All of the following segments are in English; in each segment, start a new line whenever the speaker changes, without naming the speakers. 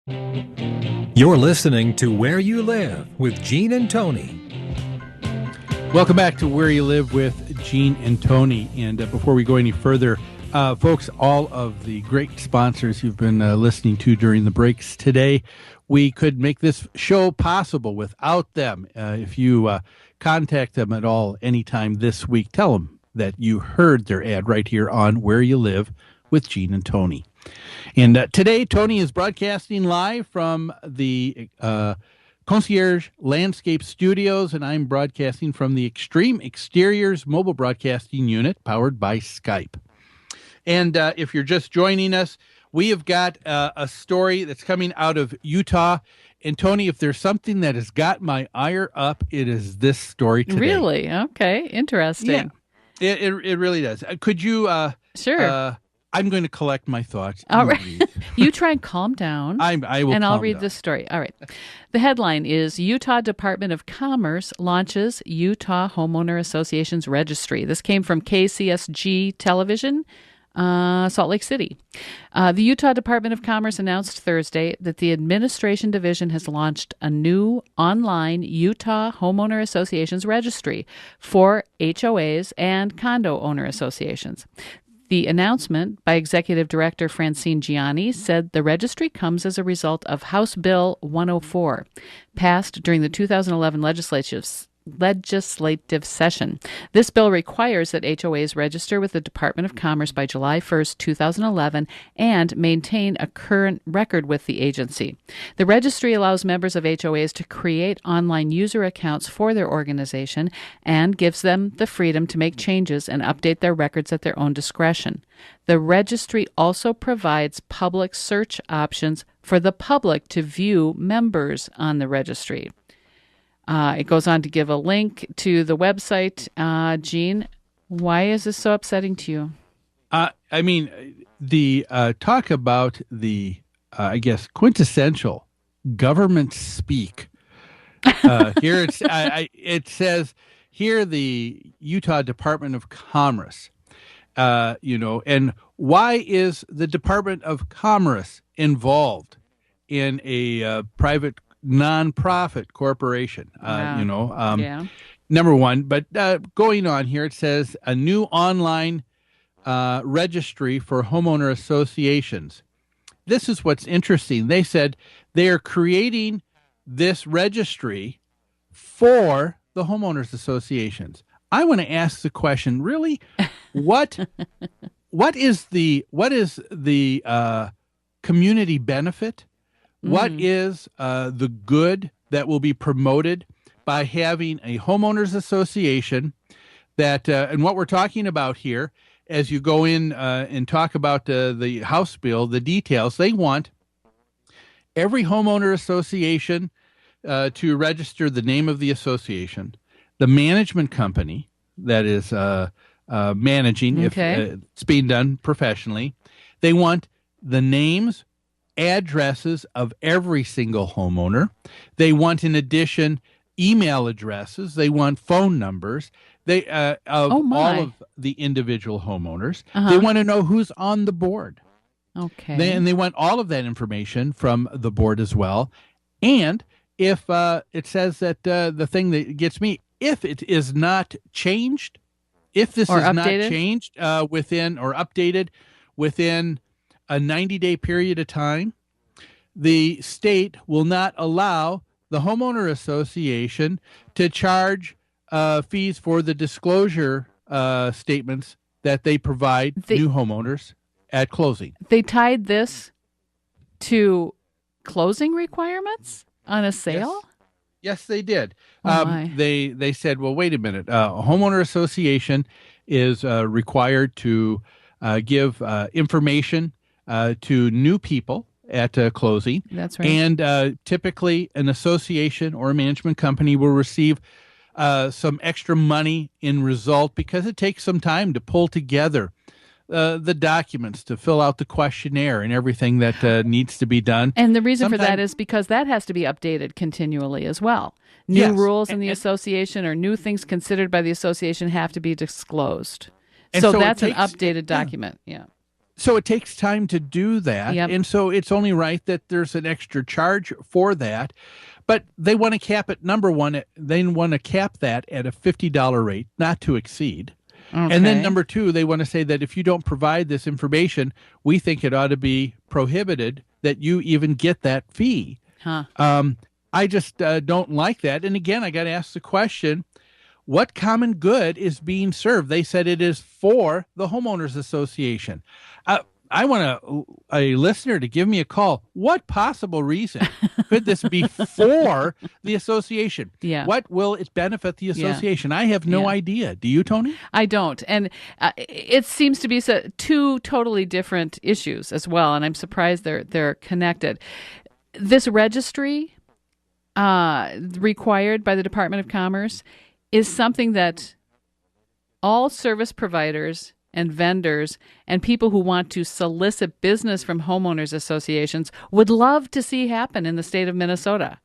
You're listening to Where You Live with Gene and Tony.
Welcome back to Where You Live with Gene and Tony. And before we go any further, folks, all of the great sponsors you've been listening to during the breaks today, we could make this show possible without them. If you contact them at all anytime this week, tell them that you heard their ad right here on Where You Live with Gene and Tony. And today, Tony is broadcasting live from the Concierge Landscape Studios, and I'm broadcasting from the Extreme Exteriors Mobile Broadcasting Unit, powered by Skype. And if you're just joining us, we have got a story that's coming out of Utah. And Tony, if there's something that has got my ire up, it is this story today.
Really? Okay. Interesting.
Yeah, it really does. Could you...
Sure.
I'm going to collect my thoughts.
All right. You try and calm down.
I will.
And I'll read
down.
the story. All right. The headline is Utah Department of Commerce launches Utah Homeowner Association's registry. This came from KCSG Television, Salt Lake City. The Utah Department of Commerce announced Thursday that the Administration Division has launched a new online Utah Homeowner Associations registry for HOAs and condo owner associations. The announcement by Executive Director Francine Gianni said the registry comes as a result of House Bill 104, passed during the 2011 legislative session. This bill requires that HOAs register with the Department of Commerce by July 1st, 2011, and maintain a current record with the agency. The registry allows members of HOAs to create online user accounts for their organization and gives them the freedom to make changes and update their records at their own discretion. The registry also provides public search options for the public to view members on the registry. It goes on to give a link to the website. Gene, why is this so upsetting to you?
I mean, the talk about the, I guess, quintessential government speak. Here it says here the Utah Department of Commerce, and why is the Department of Commerce involved in a private nonprofit corporation? Number one, but going on here, it says a new online registry for homeowner associations. This is what's interesting. They said they are creating this registry for the homeowners associations. I want to ask the question, really, what is the community benefit? What is the good that will be promoted by having a homeowners association that, and what we're talking about here, as you go in and talk about the House bill, the details, they want every homeowner association to register the name of the association, the management company that is managing, if it's being done professionally. They want the names, addresses of every single homeowner. They want, in addition, email addresses. They want phone numbers. They all of the individual homeowners. They want to know who's on the board.
Okay.
And they want all of that information from the board as well. And if it says that the thing that gets me, if it is not changed, if this is not changed within or updated within a 90-day period of time, the state will not allow the homeowner association to charge fees for the disclosure statements that they provide new homeowners at closing.
They tied this to closing requirements on a sale?
Yes, they did.
Oh
they said, well, wait a minute. A homeowner association is required to give information to new people at closing.
That's right.
And typically an association or a management company will receive some extra money in result because it takes some time to pull together the documents, to fill out the questionnaire and everything that needs to be done.
And the reason for that is because that has to be updated continually as well. New rules in the association or new things considered by the association have to be disclosed. So that's an updated document. Yeah.
So it takes time to do that.
Yep.
And so it's only right that there's an extra charge for that. But they want to cap it, number one, they want to cap that at a $50 rate, not to exceed.
Okay.
And then number two, they want to say that if you don't provide this information, we think it ought to be prohibited that you even get that fee.
Huh.
I just don't like that. And again, I got to ask the question, what common good is being served? They said it is for the homeowners association. I want a listener to give me a call. What possible reason could this be for the association?
Yeah.
What will it benefit the association? I have no idea. Do you, Tony?
I don't. And it seems to be two totally different issues as well. And I'm surprised they're connected. This registry required by the Department of Commerce is something that all service providers and vendors and people who want to solicit business from homeowners associations would love to see happen in the state of Minnesota.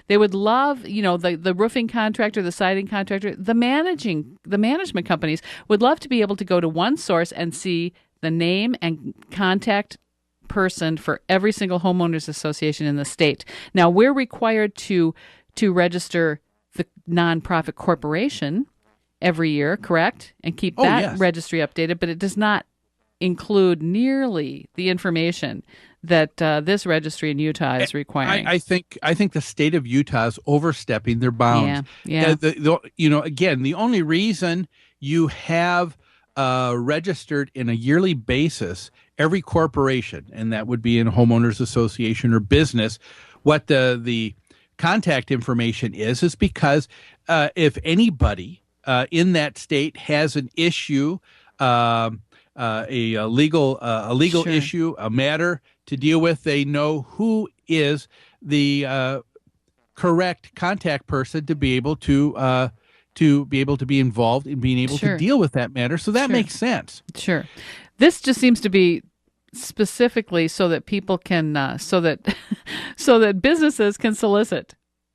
They would love, the roofing contractor, the siding contractor, the management companies would love to be able to go to one source and see the name and contact person for every single homeowners association in the state. Now, we're required to register the nonprofit corporation every year, correct? And keep that registry updated, but it does not include nearly the information that this registry in Utah is requiring.
I think the state of Utah is overstepping their bounds.
Yeah.
Again, the only reason you have registered in a yearly basis every corporation, and that would be in a homeowners association or business, what the contact information is because if anybody in that state has an issue, a legal
Sure.
issue, a matter to deal with, they know who is the correct contact person to be able to be involved in being able to deal with that matter. So that makes sense.
Sure. This just seems to be specifically so that people can so that businesses can solicit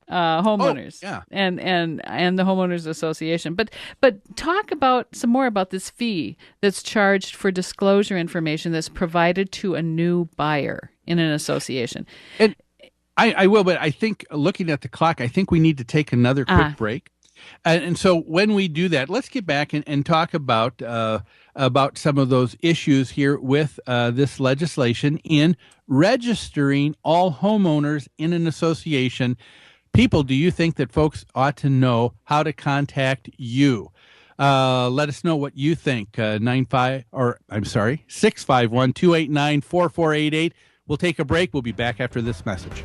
homeowners and the homeowners association. But talk about some more about this fee that's charged for disclosure information that's provided to a new buyer in an association.
And I will, but I think looking at the clock, I think we need to take another quick break. And so when we do that, let's get back and talk about some of those issues here with this legislation in registering all homeowners in an association. People, do you think that folks ought to know how to contact you? Let us know what you think. 651-289-4488. We'll take a break. We'll be back after this message.